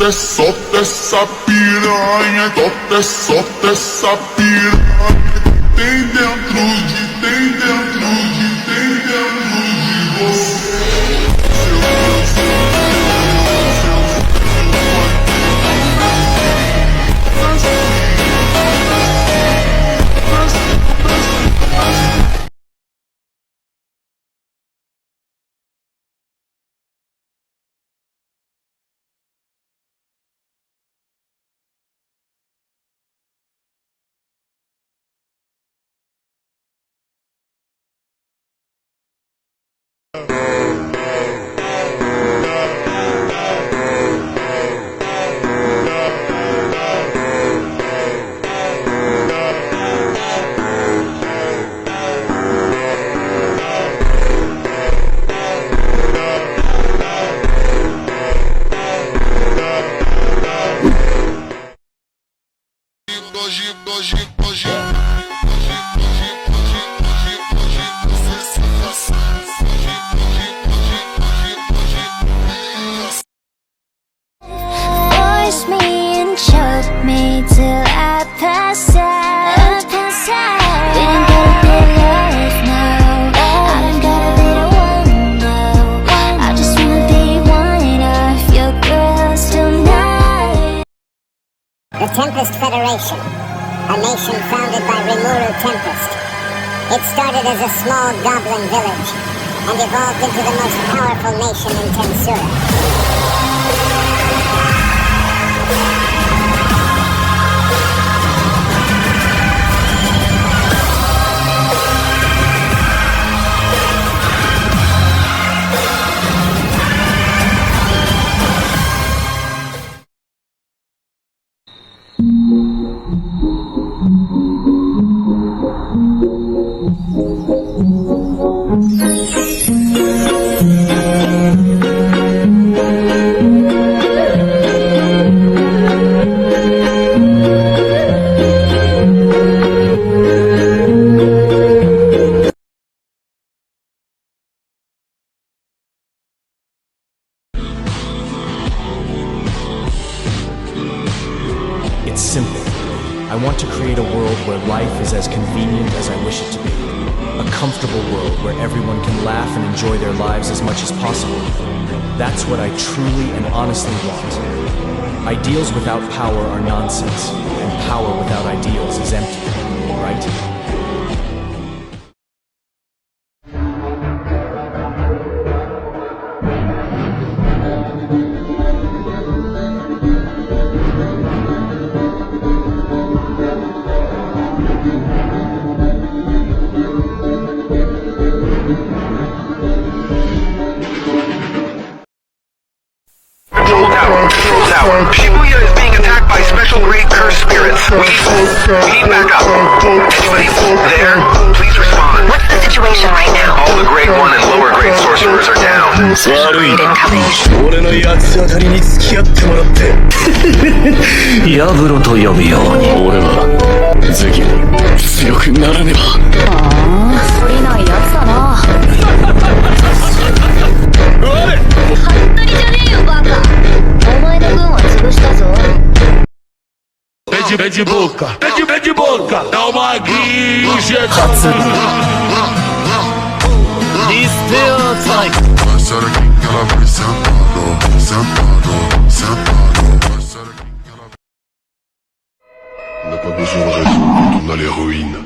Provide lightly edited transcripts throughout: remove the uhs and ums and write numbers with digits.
essa piranha, solta essa piranha. Tem dentro de você. Force me and choke me till I pass out. Didn't get a bit of now. I done got a bit of one now. I just wanna be one of your girls tonight. The Tempest Federation, a nation founded by Rimuru Tempest. It started as a small goblin village and evolved into the most powerful nation in Tensura. It's simple. I want to create a world where life is as convenient as I wish it to be. A comfortable world where everyone can laugh and enjoy their lives as much as possible. That's what I truly and honestly want. Ideals without power are nonsense, and power without ideals is empty, right? Shibuya is being attacked by special grade cursed spirits. We need backup. Anybody there? Please respond. What's the situation right now? All the grade 1 and lower grade sorcerers are down. Special grade incoming. 俺の八つ当たりに付き合ってもらってヤブロと呼ぶように俺は次に強くならねば。懲りないやつだな。おいはったりじゃねえよバカ。お前の軍は潰したぞ。Pede boca, dá uma guincha. Despair time. On n'a pas besoin de raison quand on a les ruines.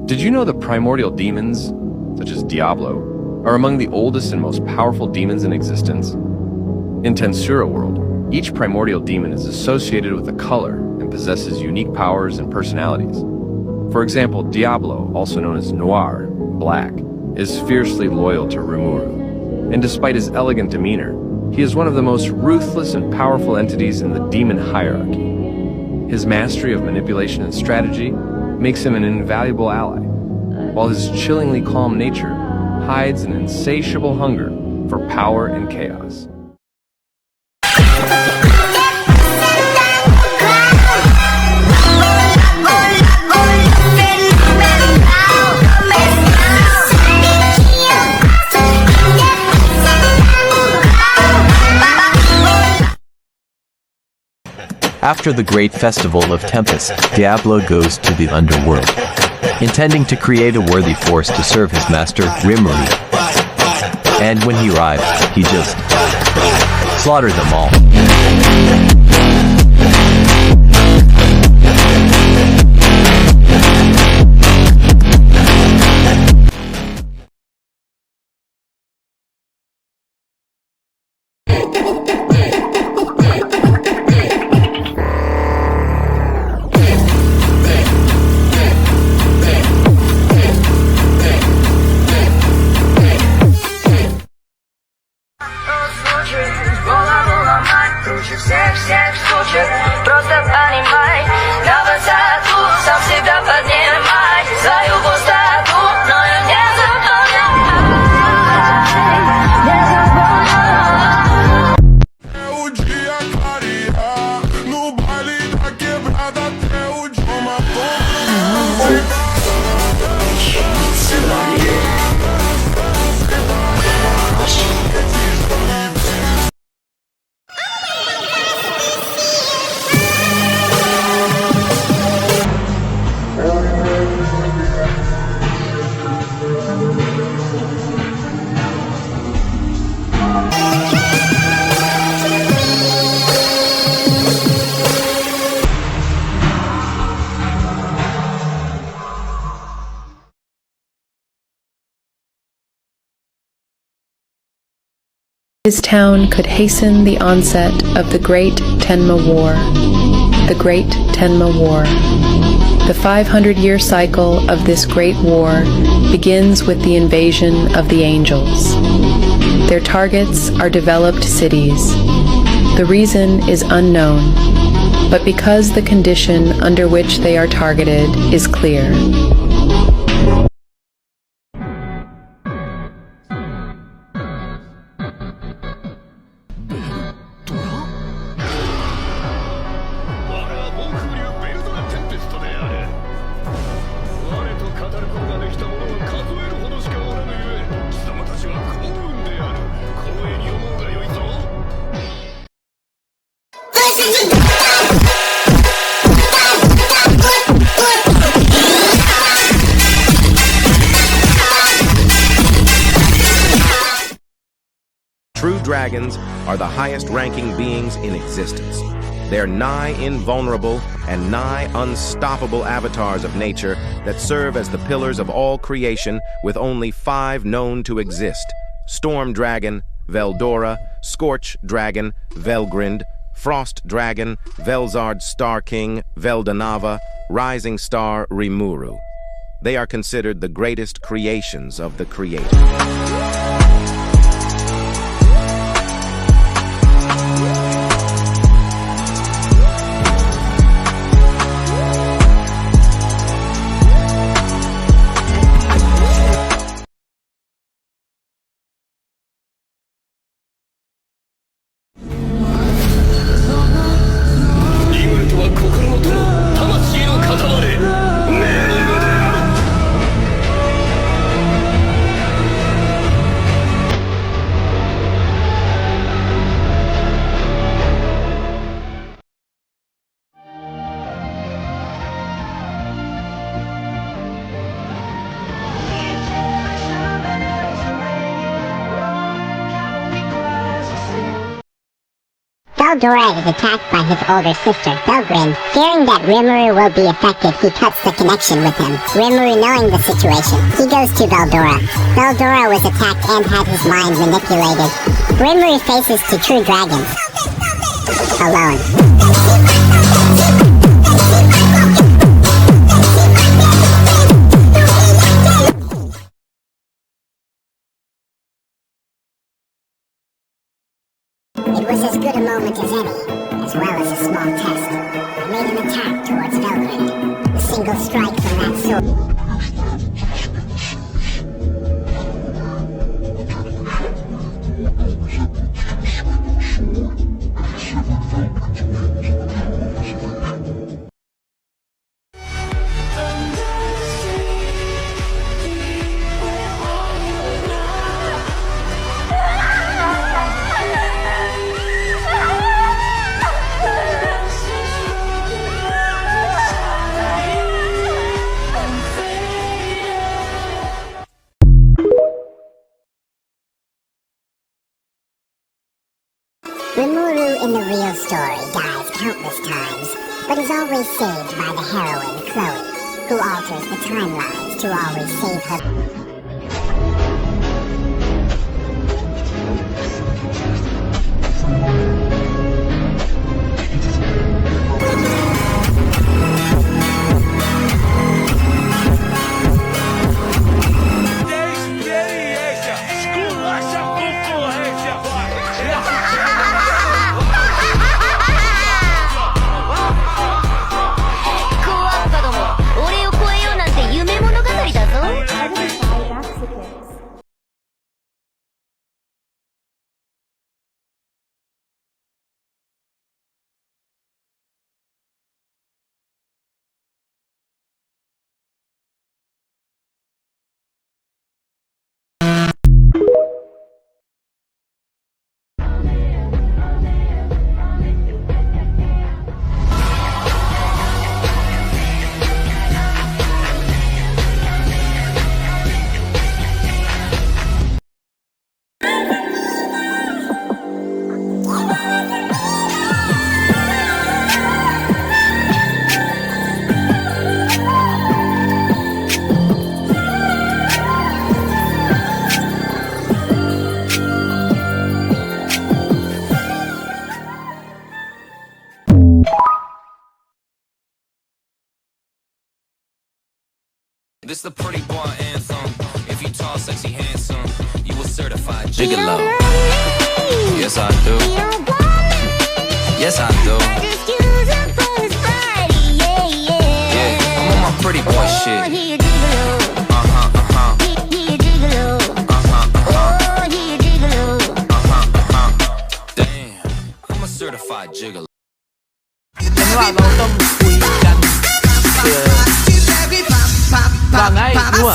Did you know the primordial demons, such as Diablo, are among the oldest and most powerful demons in existence? In Tensura world, each primordial demon is associated with a color and possesses unique powers and personalities. For example, Diablo, also known as Noir, black, is fiercely loyal to Rimuru. And despite his elegant demeanor, he is one of the most ruthless and powerful entities in the demon hierarchy. His mastery of manipulation and strategy makes him an invaluable ally, while his chillingly calm nature hides an insatiable hunger for power and chaos. After the great festival of Tempest, Diablo goes to the underworld, intending to create a worthy force to serve his master, Rimuru. And when he arrives, he just slaughters them all. His town could hasten the onset of the Great Tenma War. The Great Tenma War. The 500-year cycle of this great war begins with the invasion of the angels. Their targets are developed cities. The reason is unknown, but because the condition under which they are targeted is clear. True dragons are the highest-ranking beings in existence. They're nigh invulnerable and nigh unstoppable avatars of nature that serve as the pillars of all creation, with only 5 known to exist: Storm Dragon, Veldora; Scorch Dragon, Velgrind; Frost Dragon, Velzard Star King, Veldanava; Rising Star, Rimuru. They are considered the greatest creations of the Creator. Veldora is attacked by his older sister, Velgrind. Fearing that Rimuru will be affected, he cuts the connection with him. Rimuru, knowing the situation, he goes to Veldora. Veldora was attacked and had his mind manipulated. Rimuru faces two true dragons. Alone. It was as good a moment as any, as well as a small test. I made an attack towards Velgrind. A single strike from that sword. in the real story dies countless times, but is always saved by the heroine, Chloe, who alters the timelines to always save her. This the pretty boy anthem. If you tall, sexy, handsome, you a certified gigolo. Yes, I do. Yes, I do. Yeah, I'm on my pretty boy shit. Damn, I'm a certified gigolo. ว่าเราต้องคุยกันว่าไงมั่ว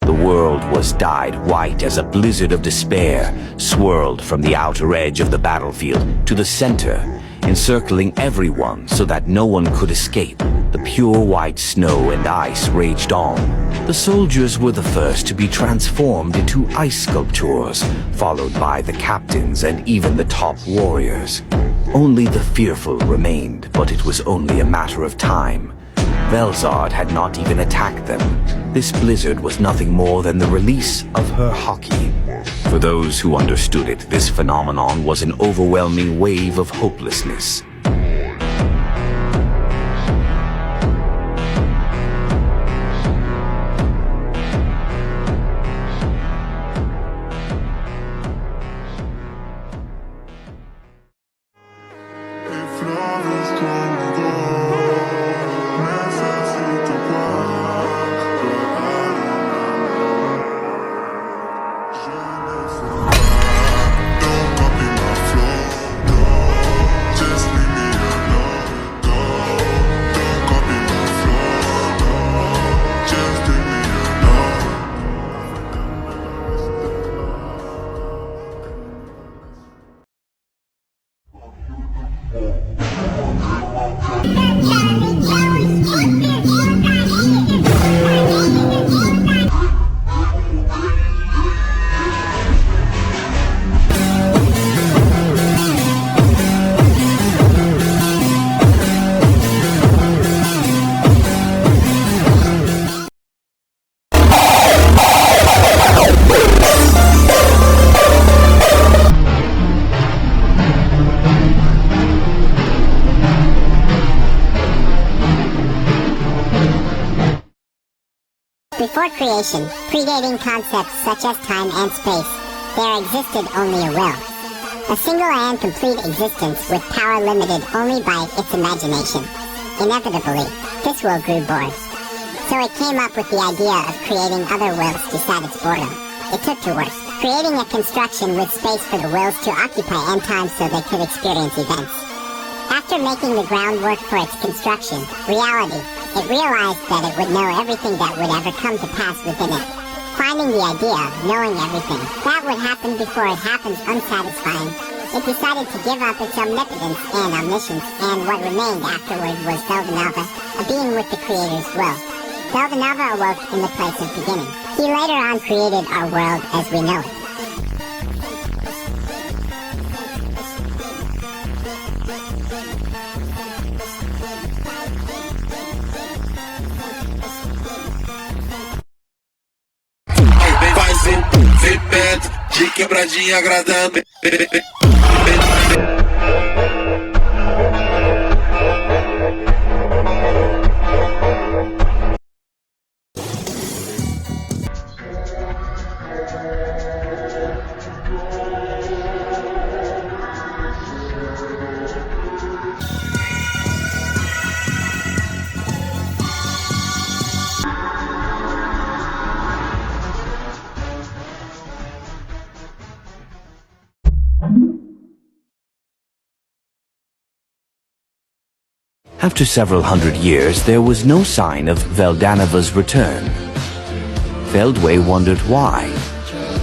The world was dyed white as a blizzard of despair swirled from the outer edge of the battlefield to the center, encircling everyone so that no one could escape. The pure white snow and ice raged on. The soldiers were the first to be transformed into ice sculptures, followed by the captains and even the top warriors. Only the fearful remained, but it was only a matter of time. Velzard had not even attacked them. This blizzard was nothing more than the release of her hockey. For those who understood it, this phenomenon was an overwhelming wave of hopelessness. Just leave Before creation, predating concepts such as time and space, there existed only a will. A single and complete existence with power limited only by its imagination. Inevitably, this will grew bored. So it came up with the idea of creating other wills to sat its boredom. It took to work, creating a construction with space for the wills to occupy and time so they could experience events. After making the groundwork for its construction, reality, it realized that it would know everything that would ever come to pass within it. Finding the idea, knowing everything, that would happen before it happened unsatisfying. It decided to give up its omnipotence and omniscience, and what remained afterward was Veldanava, a being with the Creator's will. Veldanava awoke in the place of beginning. He later on created our world as we know it. Vem perto, de quebradinha agradando. After several hundred years, there was no sign of Veldanava's return. Feldway wondered why.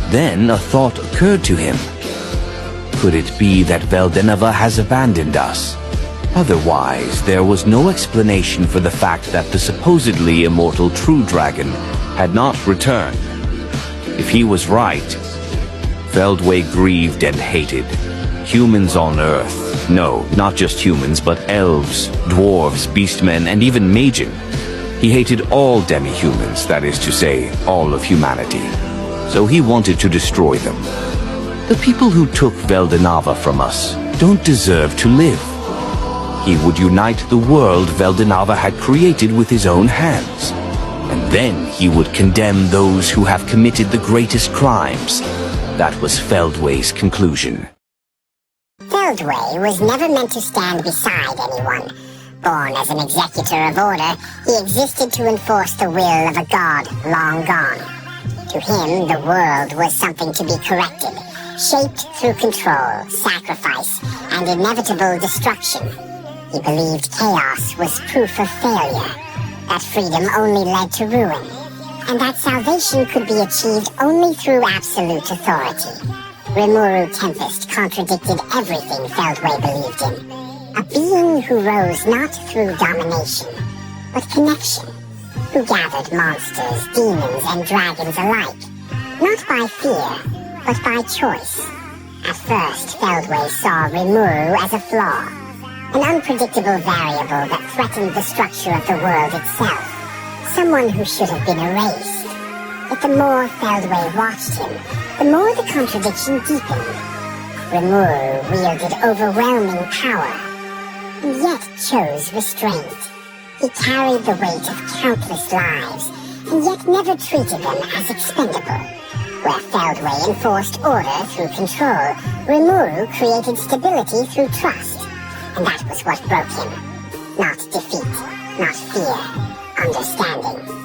Then a thought occurred to him. Could it be that Veldanava has abandoned us? Otherwise, there was no explanation for the fact that the supposedly immortal True Dragon had not returned. If he was right, Feldway grieved and hated. Humans on Earth, no, not just humans, but elves, dwarves, beastmen, and even Majin. He hated all demi-humans, that is to say, all of humanity. So he wanted to destroy them. The people who took Veldanava from us don't deserve to live. He would unite the world Veldanava had created with his own hands. And then he would condemn those who have committed the greatest crimes. That was Feldway's conclusion. Feldway was never meant to stand beside anyone. Born as an executor of order, he existed to enforce the will of a god long gone. To him, the world was something to be corrected, shaped through control, sacrifice, and inevitable destruction. He believed chaos was proof of failure, that freedom only led to ruin, and that salvation could be achieved only through absolute authority. Rimuru Tempest contradicted everything Feldway believed in. A being who rose not through domination, but connection, who gathered monsters, demons, and dragons alike, not by fear, but by choice. At first, Feldway saw Rimuru as a flaw, an unpredictable variable that threatened the structure of the world itself, someone who should have been erased. But the more Feldway watched him, the more the contradiction deepened. Rimuru wielded overwhelming power, and yet chose restraint. He carried the weight of countless lives, and yet never treated them as expendable. Where Feldway enforced order through control, Rimuru created stability through trust. And that was what broke him. Not defeat, not fear, understanding.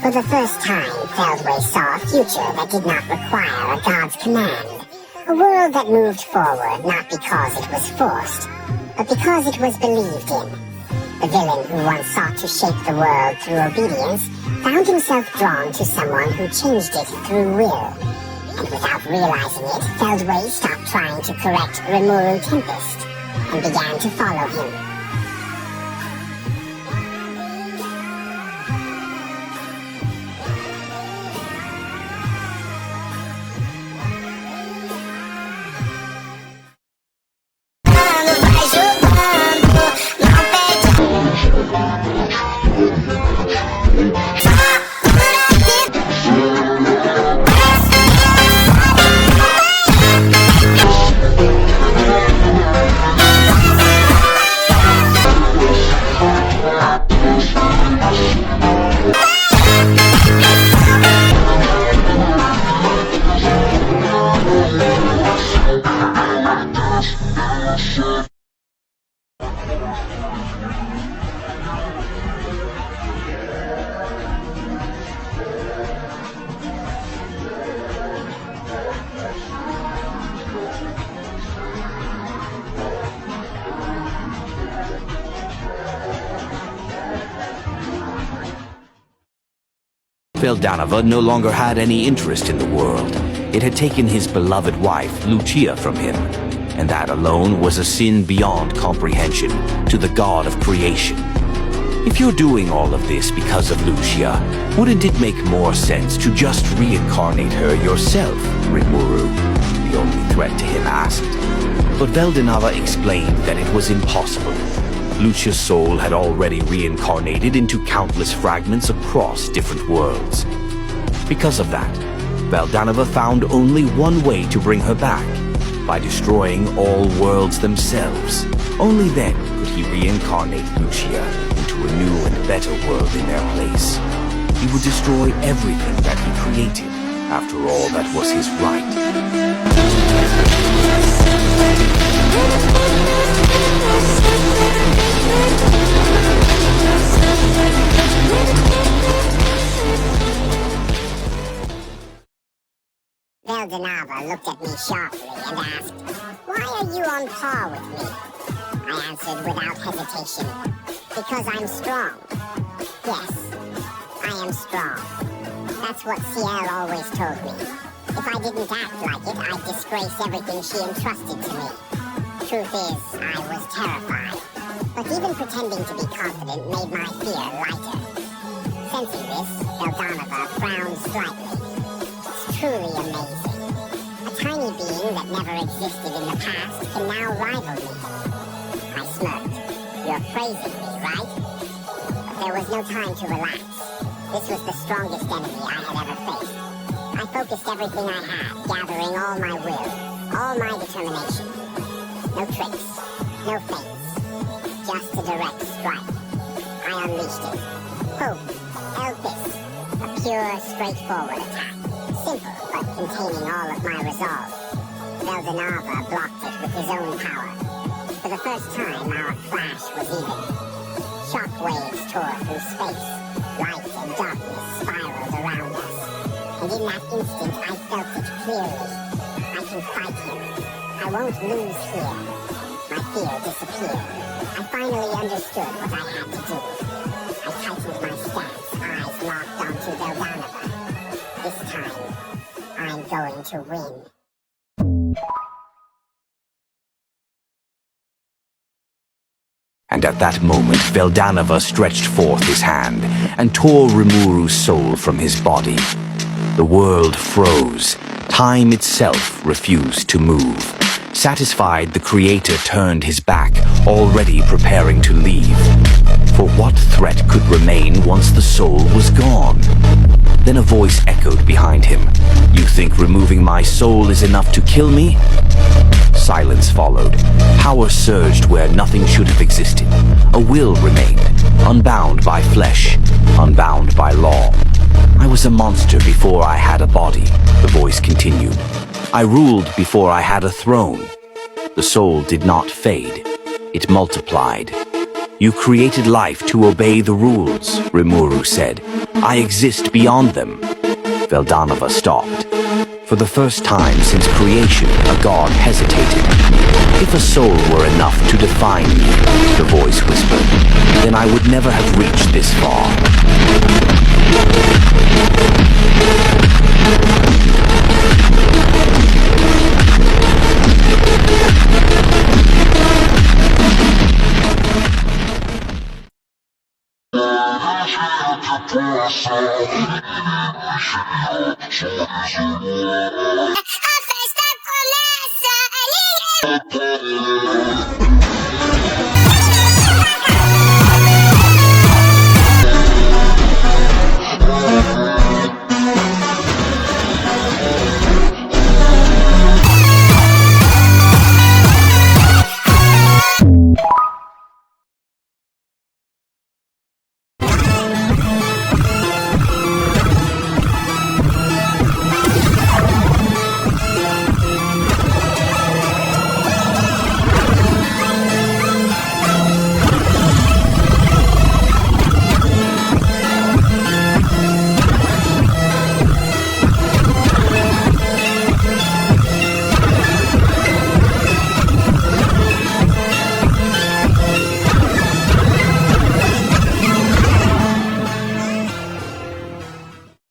For the first time, Feldway saw a future that did not require a god's command. A world that moved forward not because it was forced, but because it was believed in. The villain who once sought to shape the world through obedience found himself drawn to someone who changed it through will. And without realizing it, Feldway stopped trying to correct Rimuru Tempest and began to follow him. Veldanava no longer had any interest in the world. It had taken his beloved wife, Lucia, from him, and that alone was a sin beyond comprehension to the god of creation. If you're doing all of this because of Lucia, wouldn't it make more sense to just reincarnate her yourself, Rimuru? The only threat to him asked. But Veldanava explained that it was impossible. Lucia's soul had already reincarnated into countless fragments across different worlds. Because of that, Veldanava found only one way to bring her back, by destroying all worlds themselves. Only then could he reincarnate Lucia into a new and better world in their place. He would destroy everything that he created. After all, that was his right. Veldanava looked at me sharply and asked, "Why are you on par with me?" I answered without hesitation, "Because I'm strong. Yes, I am strong. That's what Ciel always told me. If I didn't act like it, I'd disgrace everything she entrusted to me. Truth is, I was terrified. But even pretending to be confident made my fear lighter." Sensing this, Veldanava frowned slightly. "It's truly amazing. A tiny being that never existed in the past can now rival me." I smirked. "You're praising me, right?" But there was no time to relax. This was the strongest enemy I had ever faced. I focused everything I had, gathering all my will, all my determination. No tricks, no feints, just a direct strike. I unleashed it. Hope, Elpis, a pure, straightforward attack. Simple, but containing all of my resolve. Veldanava blocked it with his own power. For the first time, our clash was even. Shock waves tore through space. Light and darkness spiraled around us. And in that instant, I felt it clearly. I can fight him. I won't lose here. My fear disappeared. I finally understood what I had to do. I tightened my stance, eyes locked onto Veldanava. This time, I'm going to win. And at that moment, Veldanava stretched forth his hand and tore Rimuru's soul from his body. The world froze. Time itself refused to move. Satisfied, the creator turned his back, already preparing to leave. For what threat could remain once the soul was gone? Then a voice echoed behind him. "You think removing my soul is enough to kill me?" Silence followed. Power surged where nothing should have existed. A will remained, unbound by flesh, unbound by law. "I was a monster before I had a body," the voice continued. "I ruled before I had a throne." The soul did not fade. It multiplied. "You created life to obey the rules," Rimuru said. "I exist beyond them." Veldanava stopped. For the first time since creation, a god hesitated. "If a soul were enough to define me," the voice whispered, "then I would never have reached this far." A festa começa, ninguém...